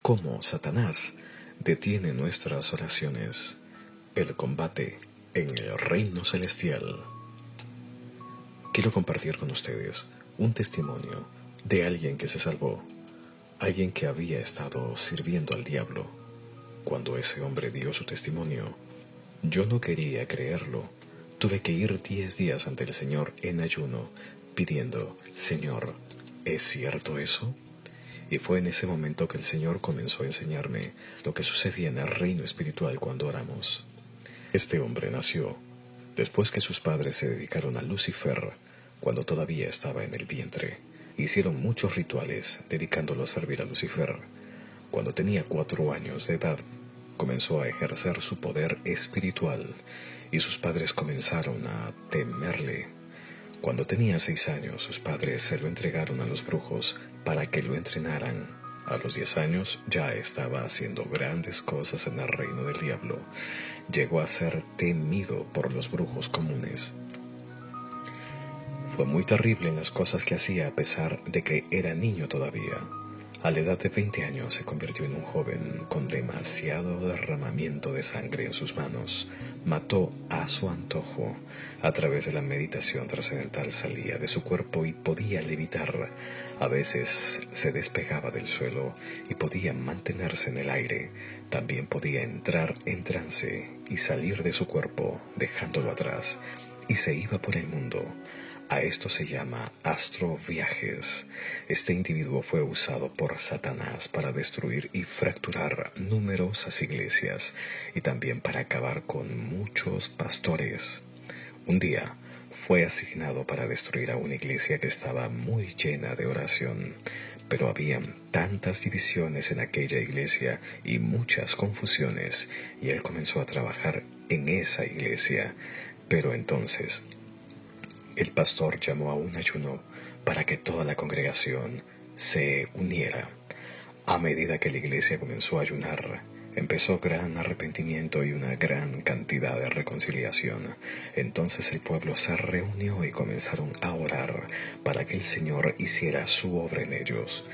cómo Satanás detiene nuestras oraciones, el combate en el reino celestial. Quiero compartir con ustedes un testimonio de alguien que se salvó, alguien que había estado sirviendo al diablo. Cuando ese hombre dio su testimonio, yo no quería creerlo. Tuve que ir 10 días ante el Señor en ayuno, pidiendo: Señor, ¿es cierto eso? Y fue en ese momento que el Señor comenzó a enseñarme lo que sucedía en el reino espiritual cuando oramos. Este hombre nació después que sus padres se dedicaron a Lucifer cuando todavía estaba en el vientre. Hicieron muchos rituales dedicándolo a servir a Lucifer. Cuando tenía 4 años de edad, comenzó a ejercer su poder espiritual y sus padres comenzaron a temerle. Cuando tenía 6 años, sus padres se lo entregaron a los brujos para que lo entrenaran. A los 10 años ya estaba haciendo grandes cosas en el reino del diablo. Llegó a ser temido por los brujos comunes. Fue muy terrible en las cosas que hacía a pesar de que era niño todavía. A la edad de 20 años se convirtió en un joven con demasiado derramamiento de sangre en sus manos. Mató a su antojo. A través de la meditación trascendental salía de su cuerpo y podía levitar. A veces se despegaba del suelo y podía mantenerse en el aire. También podía entrar en trance y salir de su cuerpo, dejándolo atrás, y se iba por el mundo. A esto se llama astroviajes. Este individuo fue usado por Satanás para destruir y fracturar numerosas iglesias y también para acabar con muchos pastores. Un día fue asignado para destruir a una iglesia que estaba muy llena de oración, pero habían tantas divisiones en aquella iglesia y muchas confusiones, y él comenzó a trabajar en esa iglesia. Pero entonces el pastor llamó a un ayuno para que toda la congregación se uniera. A medida que la iglesia comenzó a ayunar, empezó gran arrepentimiento y una gran cantidad de reconciliación. Entonces el pueblo se reunió y comenzaron a orar para que el Señor hiciera su obra en ellos.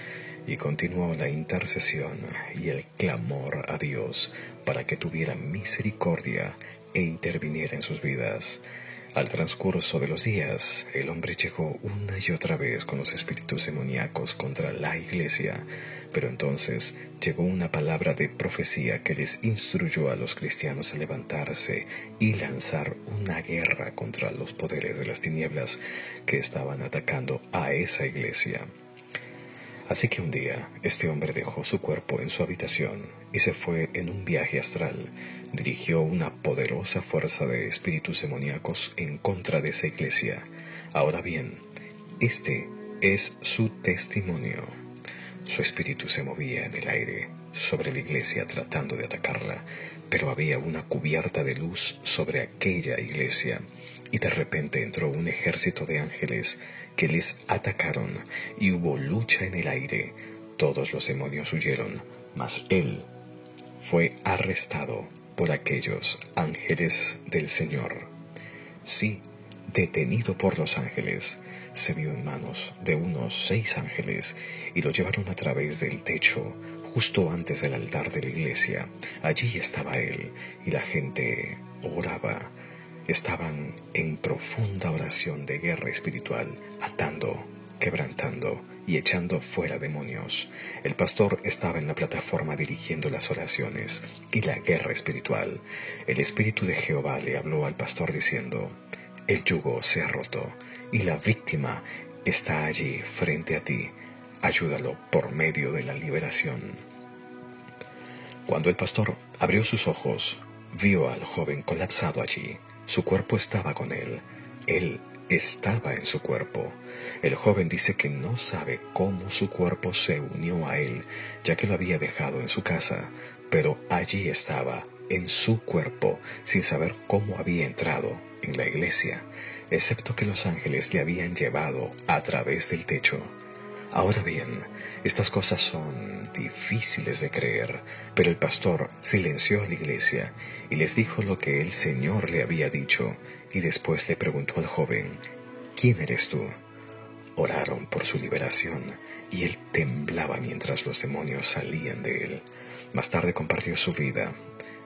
Y continuó la intercesión y el clamor a Dios para que tuviera misericordia e interviniera en sus vidas. Al transcurso de los días, el hombre llegó una y otra vez con los espíritus demoníacos contra la iglesia, pero entonces llegó una palabra de profecía que les instruyó a los cristianos a levantarse y lanzar una guerra contra los poderes de las tinieblas que estaban atacando a esa iglesia. Así que un día, este hombre dejó su cuerpo en su habitación y se fue en un viaje astral. Dirigió una poderosa fuerza de espíritus demoníacos en contra de esa iglesia. Ahora bien, este es su testimonio. Su espíritu se movía en el aire sobre la iglesia tratando de atacarla, pero había una cubierta de luz sobre aquella iglesia, y de repente entró un ejército de ángeles que les atacaron, y hubo lucha en el aire. Todos los demonios huyeron, mas él fue arrestado por aquellos ángeles del Señor. Sí, detenido por los ángeles, se vio en manos de unos 6 ángeles y lo llevaron a través del techo, justo antes del altar de la iglesia. Allí estaba él y la gente oraba. Estaban en profunda oración de guerra espiritual, atando, quebrantando y echando fuera demonios. El pastor estaba en la plataforma dirigiendo las oraciones y la guerra espiritual. El Espíritu de Jehová le habló al pastor diciendo: el yugo se ha roto y la víctima está allí frente a ti. Ayúdalo por medio de la liberación. Cuando el pastor abrió sus ojos, vio al joven colapsado allí. Su cuerpo estaba con él. Él estaba en su cuerpo. El joven dice que no sabe cómo su cuerpo se unió a él, ya que lo había dejado en su casa, pero allí estaba, en su cuerpo, sin saber cómo había entrado en la iglesia, excepto que los ángeles le habían llevado a través del techo. Ahora bien, estas cosas son difíciles de creer, pero el pastor silenció a la iglesia y les dijo lo que el Señor le había dicho, y después le preguntó al joven: ¿quién eres tú? Oraron por su liberación y él temblaba mientras los demonios salían de él. Más tarde compartió su vida.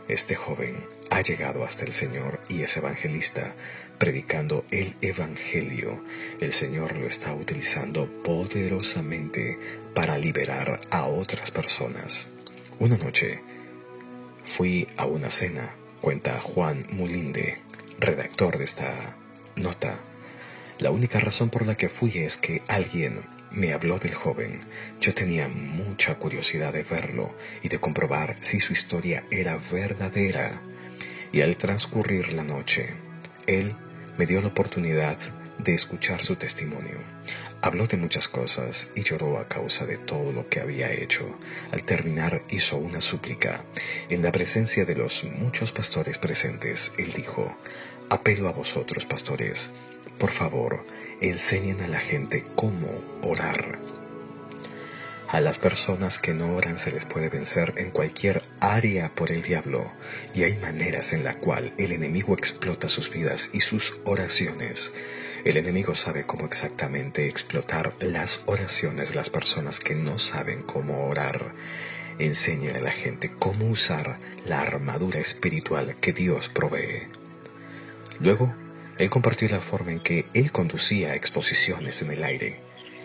Este joven ha llegado hasta el Señor y es evangelista, predicando el Evangelio. El Señor lo está utilizando poderosamente para liberar a otras personas. Una noche fui a una cena, cuenta Juan Mulinde, redactor de esta nota. La única razón por la que fui es que alguien me habló del joven. Yo tenía mucha curiosidad de verlo y de comprobar si su historia era verdadera. Y al transcurrir la noche, él me dio la oportunidad de escuchar su testimonio. Habló de muchas cosas y lloró a causa de todo lo que había hecho. Al terminar hizo una súplica. En la presencia de los muchos pastores presentes, él dijo: apelo a vosotros, pastores, por favor, enseñen a la gente cómo orar. A las personas que no oran se les puede vencer en cualquier área por el diablo, y hay maneras en la cual el enemigo explota sus vidas y sus oraciones. El enemigo sabe cómo exactamente explotar las oraciones de las personas que no saben cómo orar. Enseñen a la gente cómo usar la armadura espiritual que Dios provee. Luego, él compartió la forma en que él conducía exposiciones en el aire.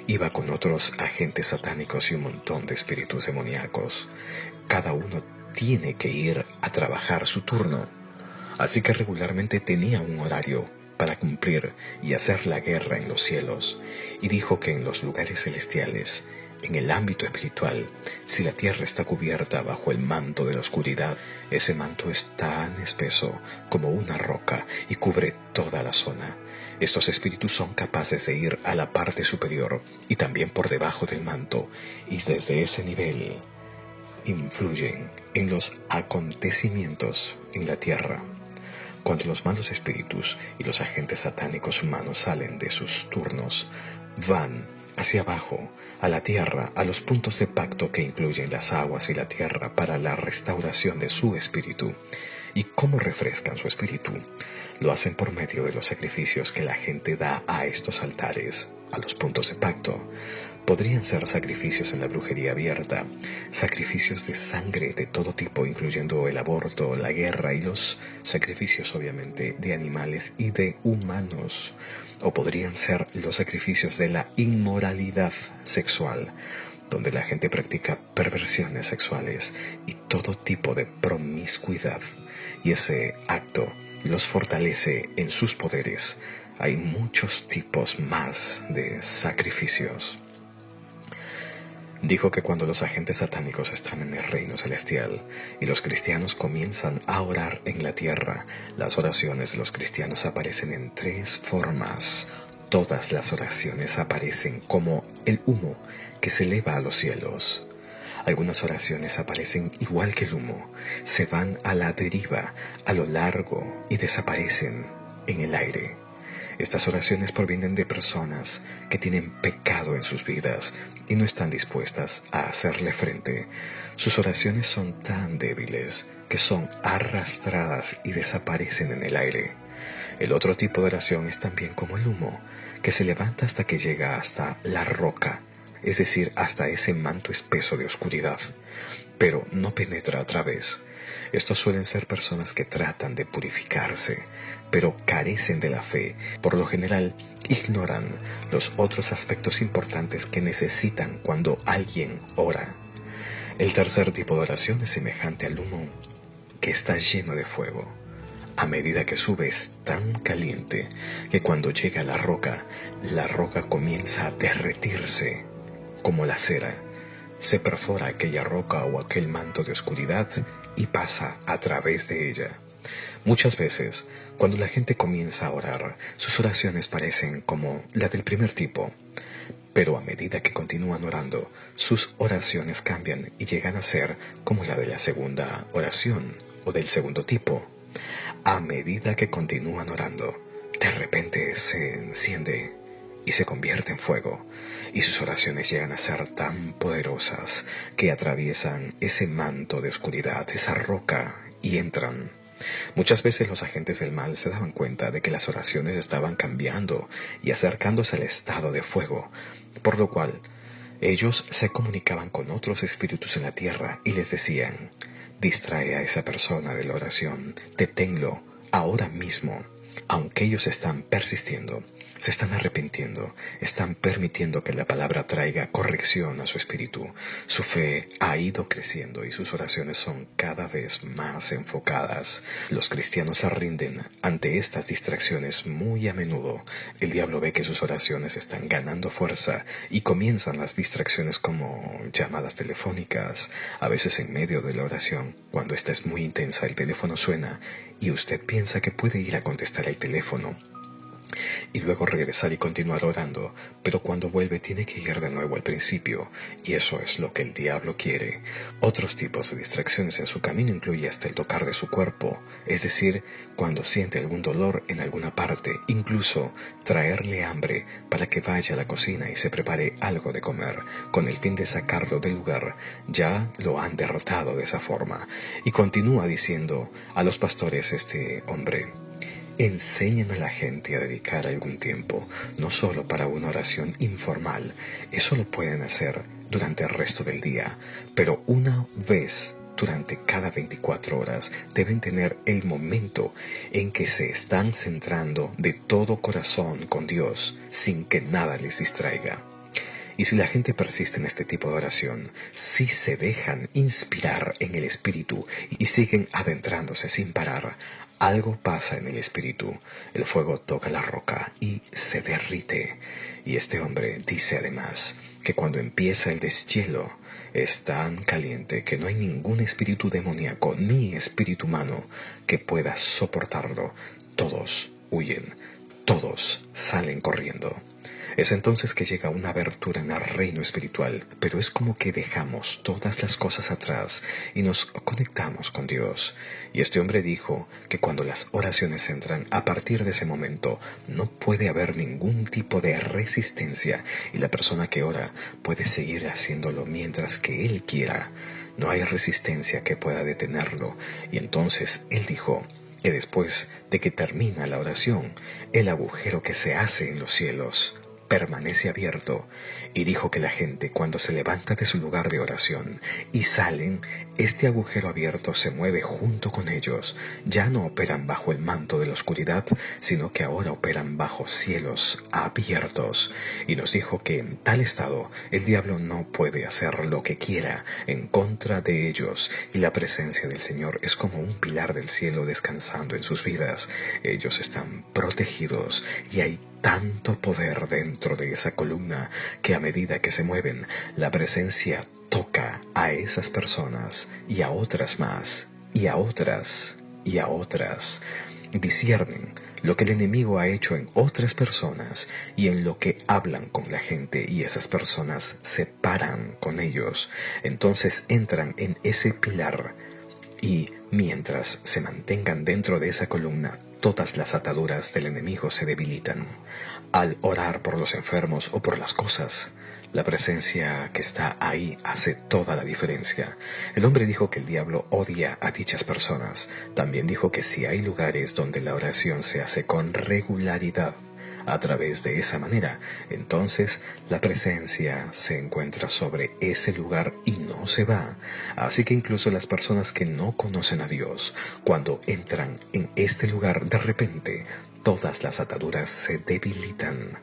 Iba con otros agentes satánicos y un montón de espíritus demoníacos. Cada uno tiene que ir a trabajar su turno. Así que regularmente tenía un horario para cumplir y hacer la guerra en los cielos. Y dijo que en los lugares celestiales, en el ámbito espiritual, si la tierra está cubierta bajo el manto de la oscuridad, ese manto es tan espeso como una roca y cubre toda la zona. Estos espíritus son capaces de ir a la parte superior y también por debajo del manto, y desde ese nivel influyen en los acontecimientos en la tierra. Cuando los malos espíritus y los agentes satánicos humanos salen de sus turnos, van hacia abajo, a la tierra, a los puntos de pacto que incluyen las aguas y la tierra para la restauración de su espíritu. ¿Y cómo refrescan su espíritu? Lo hacen por medio de los sacrificios que la gente da a estos altares, a los puntos de pacto. Podrían ser sacrificios en la brujería abierta, sacrificios de sangre de todo tipo, incluyendo el aborto, la guerra y los sacrificios, obviamente, de animales y de humanos. O podrían ser los sacrificios de la inmoralidad sexual, donde la gente practica perversiones sexuales y todo tipo de promiscuidad. Y ese acto los fortalece en sus poderes. Hay muchos tipos más de sacrificios. Dijo que cuando los agentes satánicos están en el reino celestial y los cristianos comienzan a orar en la tierra, las oraciones de los cristianos aparecen en 3 formas. Todas las oraciones aparecen como el humo que se eleva a los cielos. Algunas oraciones aparecen igual que el humo, se van a la deriva, a lo largo y desaparecen en el aire. Estas oraciones provienen de personas que tienen pecado en sus vidas y no están dispuestas a hacerle frente. Sus oraciones son tan débiles que son arrastradas y desaparecen en el aire. El otro tipo de oración es también como el humo, que se levanta hasta que llega hasta la roca, es decir, hasta ese manto espeso de oscuridad, pero no penetra a través. Estos suelen ser personas que tratan de purificarse, pero carecen de la fe. Por lo general, ignoran los otros aspectos importantes que necesitan cuando alguien ora. El tercer tipo de oración es semejante al humo que está lleno de fuego. A medida que sube es tan caliente que cuando llega a la roca comienza a derretirse como la cera. Se perfora aquella roca o aquel manto de oscuridad y pasa a través de ella. Muchas veces, cuando la gente comienza a orar, sus oraciones parecen como la del primer tipo, pero a medida que continúan orando, sus oraciones cambian y llegan a ser como la de la segunda oración o del segundo tipo. A medida que continúan orando, de repente se enciende y se convierte en fuego, y sus oraciones llegan a ser tan poderosas que atraviesan ese manto de oscuridad, esa roca, y entran Muchas veces los agentes del mal se daban cuenta de que las oraciones estaban cambiando y acercándose al estado de fuego, por lo cual ellos se comunicaban con otros espíritus en la tierra y les decían: distrae a esa persona de la oración, deténlo ahora mismo. Aunque ellos están persistiendo, se están arrepintiendo, están permitiendo que la palabra traiga corrección a su espíritu. Su fe ha ido creciendo y sus oraciones son cada vez más enfocadas. Los cristianos se rinden ante estas distracciones muy a menudo. El diablo ve que sus oraciones están ganando fuerza y comienzan las distracciones como llamadas telefónicas. A veces en medio de la oración, cuando esta es muy intensa, el teléfono suena y usted piensa que puede ir a contestar el teléfono y luego regresar y continuar orando, pero cuando vuelve tiene que ir de nuevo al principio, y eso es lo que el diablo quiere. Otros tipos de distracciones en su camino incluye hasta el tocar de su cuerpo, es decir, cuando siente algún dolor en alguna parte, incluso traerle hambre para que vaya a la cocina y se prepare algo de comer, con el fin de sacarlo del lugar. Ya lo han derrotado de esa forma. Y continúa diciendo a los pastores este hombre: enseñen a la gente a dedicar algún tiempo, no solo para una oración informal. Eso lo pueden hacer durante el resto del día, pero una vez durante cada 24 horas deben tener el momento en que se están centrando de todo corazón con Dios, sin que nada les distraiga. Y si la gente persiste en este tipo de oración, si se dejan inspirar en el Espíritu y siguen adentrándose sin parar, algo pasa en el Espíritu. El fuego toca la roca y se derrite. Y este hombre dice además que cuando empieza el deshielo es tan caliente que no hay ningún espíritu demoníaco ni espíritu humano que pueda soportarlo. Todos huyen, todos salen corriendo. Es entonces que llega una abertura en el reino espiritual, pero es como que dejamos todas las cosas atrás y nos conectamos con Dios. Y este hombre dijo que cuando las oraciones entran, a partir de ese momento no puede haber ningún tipo de resistencia y la persona que ora puede seguir haciéndolo mientras que él quiera. No hay resistencia que pueda detenerlo. Y entonces él dijo que después de que termina la oración, el agujero que se hace en los cielos permanece abierto, y dijo que la gente, cuando se levanta de su lugar de oración y salen, este agujero abierto se mueve junto con ellos. Ya no operan bajo el manto de la oscuridad, sino que ahora operan bajo cielos abiertos. Y nos dijo que en tal estado el diablo no puede hacer lo que quiera en contra de ellos, y la presencia del Señor es como un pilar del cielo descansando en sus vidas. Ellos están protegidos y hay tanto poder dentro de esa columna que a medida que se mueven, la presencia toca a esas personas y a otras más, y a otras, y a otras. Disciernen lo que el enemigo ha hecho en otras personas y en lo que hablan con la gente, y esas personas se paran con ellos. Entonces entran en ese pilar y mientras se mantengan dentro de esa columna, todas las ataduras del enemigo se debilitan. Al orar por los enfermos o por las cosas, la presencia que está ahí hace toda la diferencia. El hombre dijo que el diablo odia a dichas personas. También dijo que si hay lugares donde la oración se hace con regularidad, a través de esa manera, entonces la presencia se encuentra sobre ese lugar y no se va. Así que incluso las personas que no conocen a Dios, cuando entran en este lugar, de repente todas las ataduras se debilitan.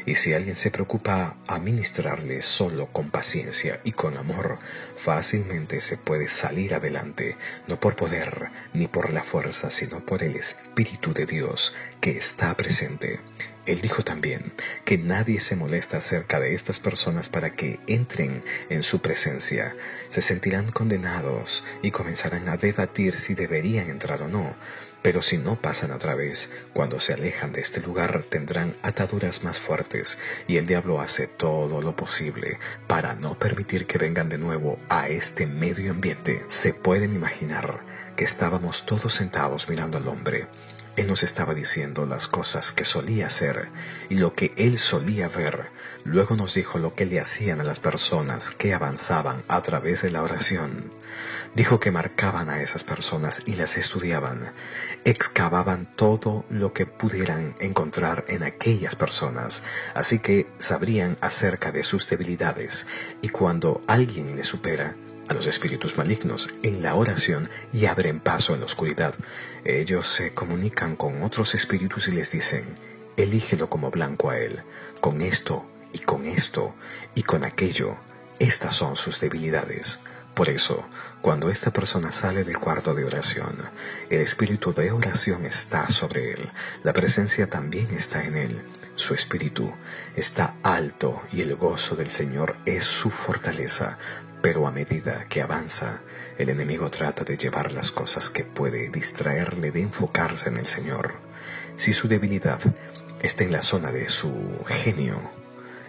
Y si alguien se preocupa a ministrarle solo con paciencia y con amor, fácilmente se puede salir adelante, no por poder ni por la fuerza, sino por el Espíritu de Dios que está presente. Él dijo también que nadie se molesta acerca de estas personas para que entren en su presencia. Se sentirán condenados y comenzarán a debatir si deberían entrar o no. Pero si no pasan a través, cuando se alejan de este lugar tendrán ataduras más fuertes, y el diablo hace todo lo posible para no permitir que vengan de nuevo a este medio ambiente. Se pueden imaginar que estábamos todos sentados mirando al hombre. Él nos estaba diciendo las cosas que solía hacer y lo que él solía ver. Luego nos dijo lo que le hacían a las personas que avanzaban a través de la oración. Dijo que marcaban a esas personas y las estudiaban, excavaban todo lo que pudieran encontrar en aquellas personas, así que sabrían acerca de sus debilidades, y cuando alguien les supera, a los espíritus malignos en la oración y abren paso en la oscuridad, ellos se comunican con otros espíritus y les dicen, elígelo como blanco a él, con esto y con esto y con aquello, estas son sus debilidades. Por eso, cuando esta persona sale del cuarto de oración, el espíritu de oración está sobre él, la presencia también está en él, su espíritu está alto y el gozo del Señor es su fortaleza, pero a medida que avanza, el enemigo trata de llevar las cosas que puede distraerle de enfocarse en el Señor. Si su debilidad está en la zona de su genio,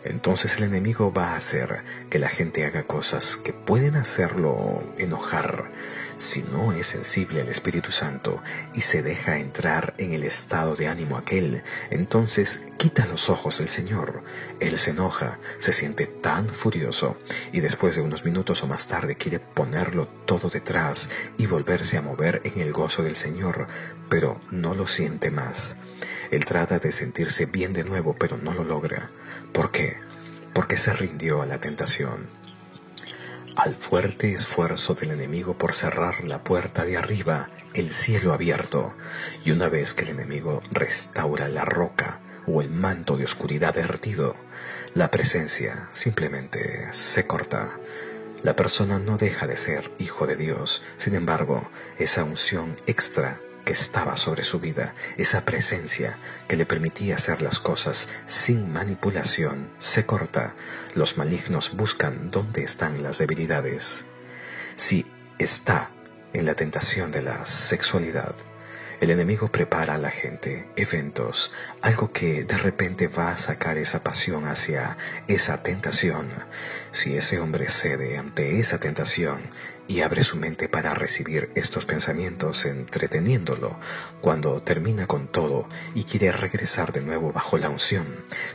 entonces el enemigo va a hacer que la gente haga cosas que pueden hacerlo enojar. Si no es sensible al Espíritu Santo y se deja entrar en el estado de ánimo aquel, entonces quita los ojos del Señor. Él se enoja, se siente tan furioso y después de unos minutos o más tarde quiere ponerlo todo detrás y volverse a mover en el gozo del Señor, pero no lo siente más. Él trata de sentirse bien de nuevo, pero no lo logra. ¿Por qué? Porque se rindió a la tentación. Al fuerte esfuerzo del enemigo por cerrar la puerta de arriba, el cielo abierto, y una vez que el enemigo restaura la roca o el manto de oscuridad derretido, la presencia simplemente se corta. La persona no deja de ser hijo de Dios, sin embargo, esa unción extra que estaba sobre su vida, esa presencia que le permitía hacer las cosas sin manipulación, se corta. Los malignos buscan dónde están las debilidades. Si está en la tentación de la sexualidad, el enemigo prepara a la gente eventos, algo que de repente va a sacar esa pasión hacia esa tentación. Si ese hombre cede ante esa tentación y abre su mente para recibir estos pensamientos entreteniéndolo, cuando termina con todo y quiere regresar de nuevo bajo la unción,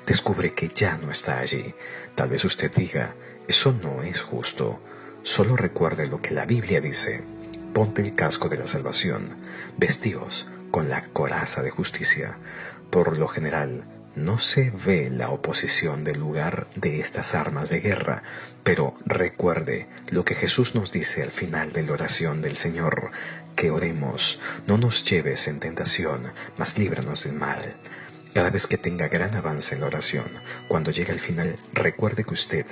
descubre que ya no está allí. Tal vez usted diga, eso no es justo. Solo recuerde lo que la Biblia dice. Ponte el casco de la salvación, vestíos con la coraza de justicia. Por lo general, no se ve la oposición del lugar de estas armas de guerra, pero recuerde lo que Jesús nos dice al final de la oración del Señor, que oremos, no nos lleves en tentación, mas líbranos del mal. Cada vez que tenga gran avance en la oración, cuando llegue al final, recuerde que usted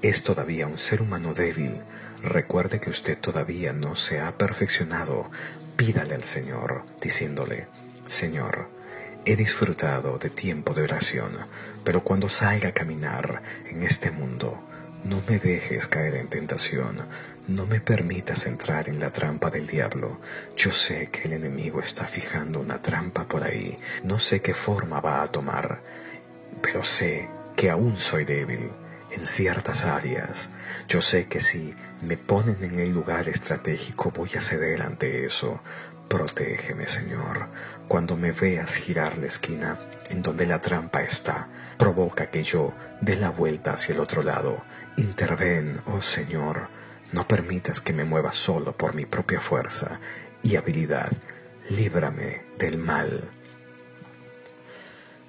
es todavía un ser humano débil. Recuerde que usted todavía no se ha perfeccionado. Pídale al Señor, diciéndole, Señor, he disfrutado de tiempo de oración, pero cuando salga a caminar en este mundo, no me dejes caer en tentación, no me permitas entrar en la trampa del diablo. Yo sé que el enemigo está fijando una trampa por ahí, no sé qué forma va a tomar, pero sé que aún soy débil en ciertas áreas. Yo sé que si me ponen en el lugar estratégico voy a ceder ante eso. Protégeme, Señor, cuando me veas girar la esquina en donde la trampa está. Provoca que yo dé la vuelta hacia el otro lado. Interven, oh Señor, no permitas que me mueva solo por mi propia fuerza y habilidad. Líbrame del mal.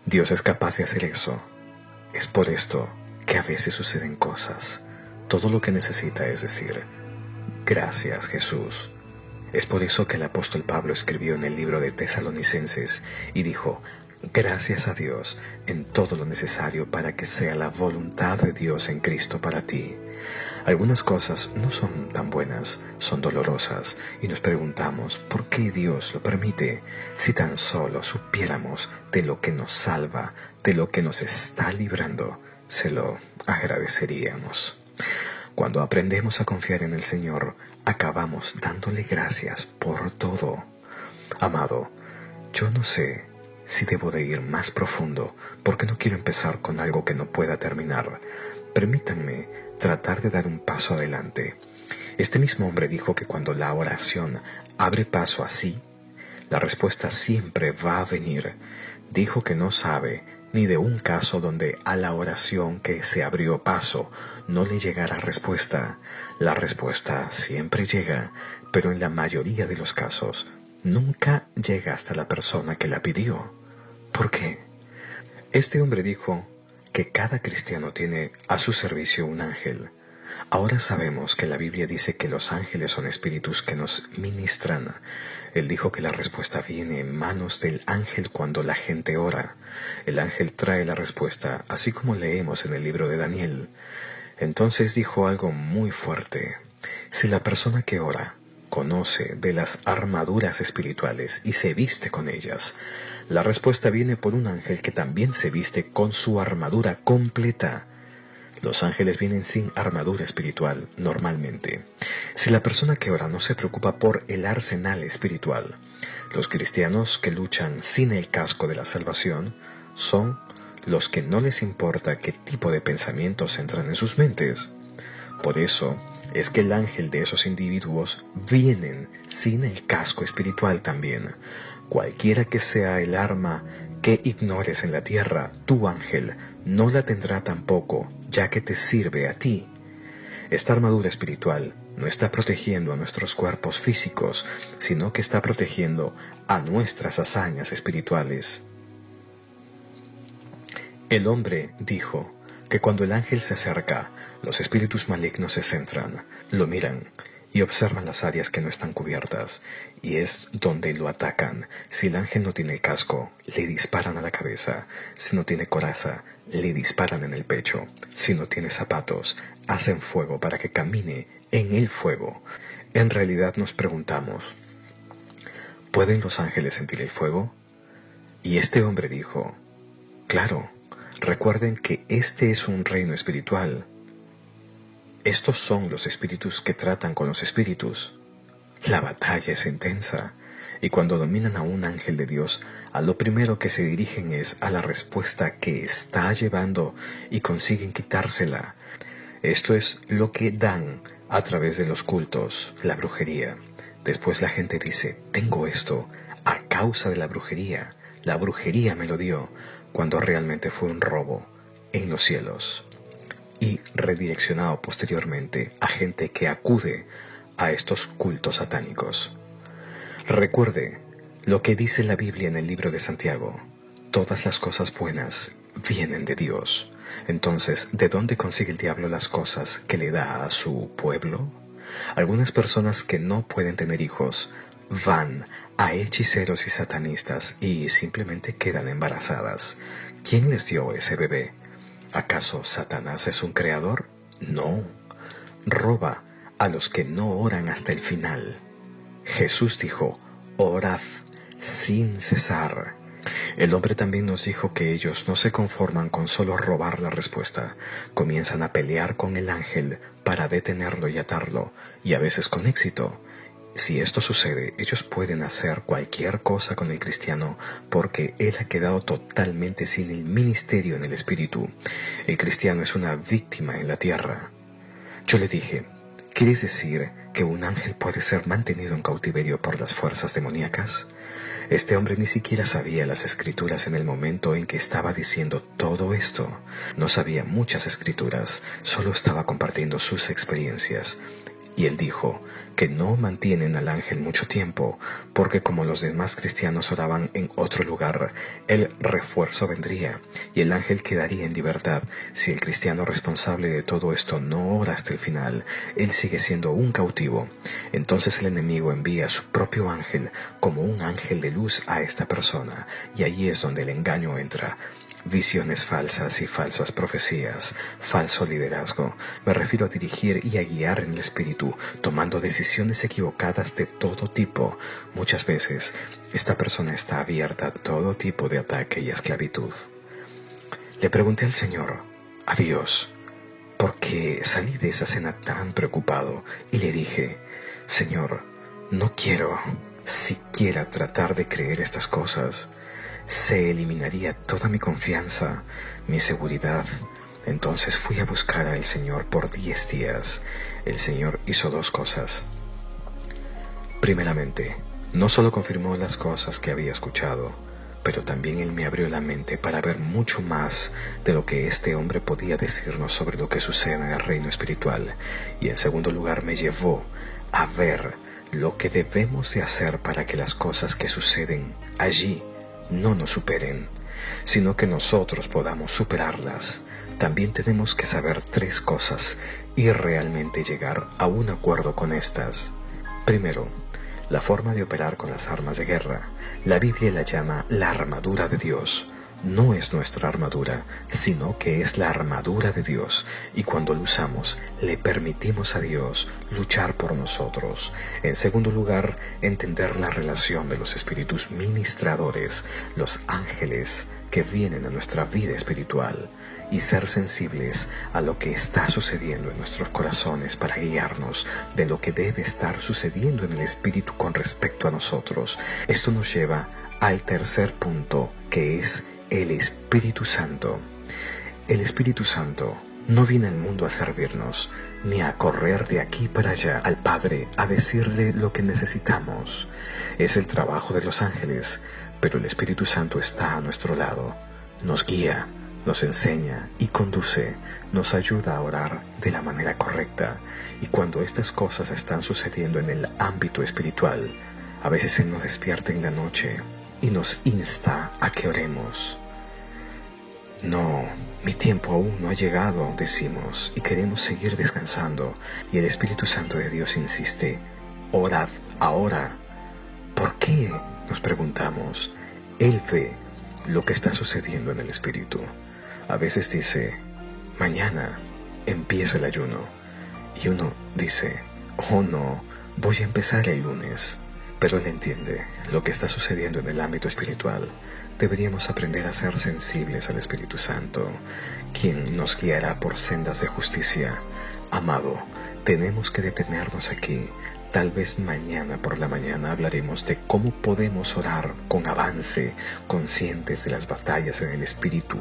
Dios es capaz de hacer eso. Es por esto que a veces suceden cosas. Todo lo que necesita es decir, gracias Jesús. Es por eso que el apóstol Pablo escribió en el libro de Tesalonicenses y dijo, gracias a Dios en todo lo necesario para que sea la voluntad de Dios en Cristo para ti. Algunas cosas no son tan buenas, son dolorosas, y nos preguntamos por qué Dios lo permite. Si tan solo supiéramos de lo que nos salva, de lo que nos está librando, se lo agradeceríamos. Cuando aprendemos a confiar en el Señor, acabamos dándole gracias por todo. Amado, yo no sé si debo de ir más profundo, porque no quiero empezar con algo que no pueda terminar. Permítanme tratar de dar un paso adelante. Este mismo hombre dijo que cuando la oración abre paso así, la respuesta siempre va a venir. Dijo que no sabe ni de un caso donde a la oración que se abrió paso no le llegara respuesta. La respuesta siempre llega, pero en la mayoría de los casos nunca llega hasta la persona que la pidió. ¿Por qué? Este hombre dijo que cada cristiano tiene a su servicio un ángel. Ahora sabemos que la Biblia dice que los ángeles son espíritus que nos ministran. Él dijo que la respuesta viene en manos del ángel cuando la gente ora. El ángel trae la respuesta, así como leemos en el libro de Daniel. Entonces dijo algo muy fuerte. Si la persona que ora conoce de las armaduras espirituales y se viste con ellas, la respuesta viene por un ángel que también se viste con su armadura completa. Los ángeles vienen sin armadura espiritual, normalmente. Si la persona que ora no se preocupa por el arsenal espiritual, los cristianos que luchan sin el casco de la salvación son los que no les importa qué tipo de pensamientos entran en sus mentes. Por eso es que el ángel de esos individuos vienen sin el casco espiritual también. Cualquiera que sea el arma que ignores en la tierra, tu ángel no la tendrá tampoco, ya que te sirve a ti. Esta armadura espiritual no está protegiendo a nuestros cuerpos físicos, sino que está protegiendo a nuestras hazañas espirituales. El hombre dijo que cuando el ángel se acerca, los espíritus malignos se centran, lo miran y observan las áreas que no están cubiertas, y es donde lo atacan. Si el ángel no tiene el casco, le disparan a la cabeza. Si no tiene coraza, le disparan en el pecho. Si no tiene zapatos, hacen fuego para que camine en el fuego. En realidad nos preguntamos, ¿pueden los ángeles sentir el fuego? Y este hombre dijo, claro, recuerden que este es un reino espiritual. Estos son los espíritus que tratan con los espíritus. La batalla es intensa, y cuando dominan a un ángel de Dios, a lo primero que se dirigen es a la respuesta que está llevando y consiguen quitársela. Esto es lo que dan a través de los cultos, la brujería. Después la gente dice, tengo esto a causa de la brujería me lo dio, cuando realmente fue un robo en los cielos. Y redireccionado posteriormente a gente que acude a estos cultos satánicos. Recuerde lo que dice la Biblia en el libro de Santiago. Todas las cosas buenas vienen de Dios. Entonces, ¿de dónde consigue el diablo las cosas que le da a su pueblo? Algunas personas que no pueden tener hijos van a hechiceros y satanistas y simplemente quedan embarazadas. ¿Quién les dio ese bebé? ¿Acaso Satanás es un creador? No. Roba a los que no oran hasta el final. Jesús dijo, orad sin cesar. El hombre también nos dijo que ellos no se conforman con solo robar la respuesta. Comienzan a pelear con el ángel para detenerlo y atarlo, y a veces con éxito. Si esto sucede, ellos pueden hacer cualquier cosa con el cristiano porque él ha quedado totalmente sin el ministerio en el espíritu. El cristiano es una víctima en la tierra. Yo le dije, ¿quieres decir que un ángel puede ser mantenido en cautiverio por las fuerzas demoníacas? Este hombre ni siquiera sabía las escrituras en el momento en que estaba diciendo todo esto. No sabía muchas escrituras, solo estaba compartiendo sus experiencias. Y él dijo que no mantienen al ángel mucho tiempo, porque como los demás cristianos oraban en otro lugar, el refuerzo vendría, y el ángel quedaría en libertad. Si el cristiano responsable de todo esto no ora hasta el final, él sigue siendo un cautivo. Entonces el enemigo envía a su propio ángel como un ángel de luz a esta persona, y ahí es donde el engaño entra. Visiones falsas y falsas profecías, falso liderazgo. Me refiero a dirigir y a guiar en el espíritu, tomando decisiones equivocadas de todo tipo. Muchas veces, esta persona está abierta a todo tipo de ataque y esclavitud. Le pregunté al Señor, a Dios, ¿por qué salí de esa cena tan preocupado? Y le dije, Señor, no quiero siquiera tratar de creer estas cosas. Se eliminaría toda mi confianza, mi seguridad. Entonces fui a buscar al Señor por 10 días. El Señor hizo 2 cosas. Primeramente, no solo confirmó las cosas que había escuchado, pero también Él me abrió la mente para ver mucho más de lo que este hombre podía decirnos sobre lo que sucede en el reino espiritual. Y en segundo lugar me llevó a ver lo que debemos de hacer para que las cosas que suceden allí no nos superen, sino que nosotros podamos superarlas. También tenemos que saber 3 cosas y realmente llegar a un acuerdo con estas. Primero, la forma de operar con las armas de guerra. La Biblia la llama la armadura de Dios. No es nuestra armadura, sino que es la armadura de Dios, y cuando lo usamos, le permitimos a Dios luchar por nosotros. En segundo lugar, entender la relación de los espíritus ministradores, los ángeles que vienen a nuestra vida espiritual, y ser sensibles a lo que está sucediendo en nuestros corazones para guiarnos de lo que debe estar sucediendo en el espíritu con respecto a nosotros. Esto nos lleva al tercer punto, que es el Espíritu Santo. El Espíritu Santo no viene al mundo a servirnos, ni a correr de aquí para allá al Padre a decirle lo que necesitamos. Es el trabajo de los ángeles, pero el Espíritu Santo está a nuestro lado. Nos guía, nos enseña y conduce, nos ayuda a orar de la manera correcta. Y cuando estas cosas están sucediendo en el ámbito espiritual, a veces Él nos despierta en la noche y nos insta a que oremos. No, mi tiempo aún no ha llegado, decimos, y queremos seguir descansando. Y el Espíritu Santo de Dios insiste, orad ahora. ¿Por qué?, nos preguntamos. Él ve lo que está sucediendo en el Espíritu. A veces dice, mañana empieza el ayuno. Y uno dice, oh no, voy a empezar el lunes. Pero Él entiende lo que está sucediendo en el ámbito espiritual. Deberíamos aprender a ser sensibles al Espíritu Santo, quien nos guiará por sendas de justicia. Amado, tenemos que detenernos aquí. Tal vez mañana por la mañana hablaremos de cómo podemos orar con avance, conscientes de las batallas en el Espíritu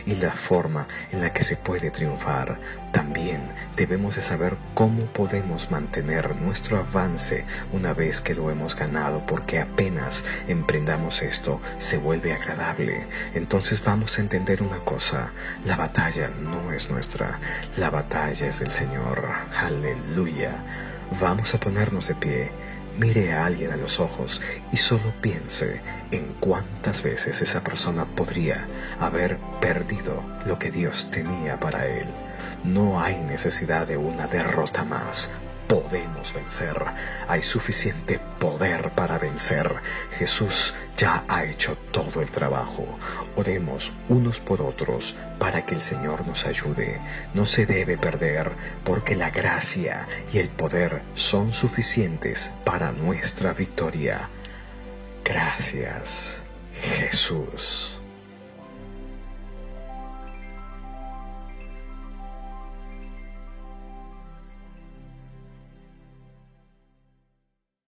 y la forma en la que se puede triunfar. También debemos de saber cómo podemos mantener nuestro avance una vez que lo hemos ganado, porque apenas emprendamos esto se vuelve agradable. Entonces vamos a entender una cosa: la batalla no es nuestra, la batalla es del Señor. Aleluya. Vamos a ponernos de pie, mire a alguien a los ojos y solo piense en cuántas veces esa persona podría haber perdido lo que Dios tenía para él. No hay necesidad de una derrota más. Podemos vencer. Hay suficiente poder para vencer. Jesús ya ha hecho todo el trabajo. Oremos unos por otros para que el Señor nos ayude. No se debe perder, porque la gracia y el poder son suficientes para nuestra victoria. Gracias, Jesús.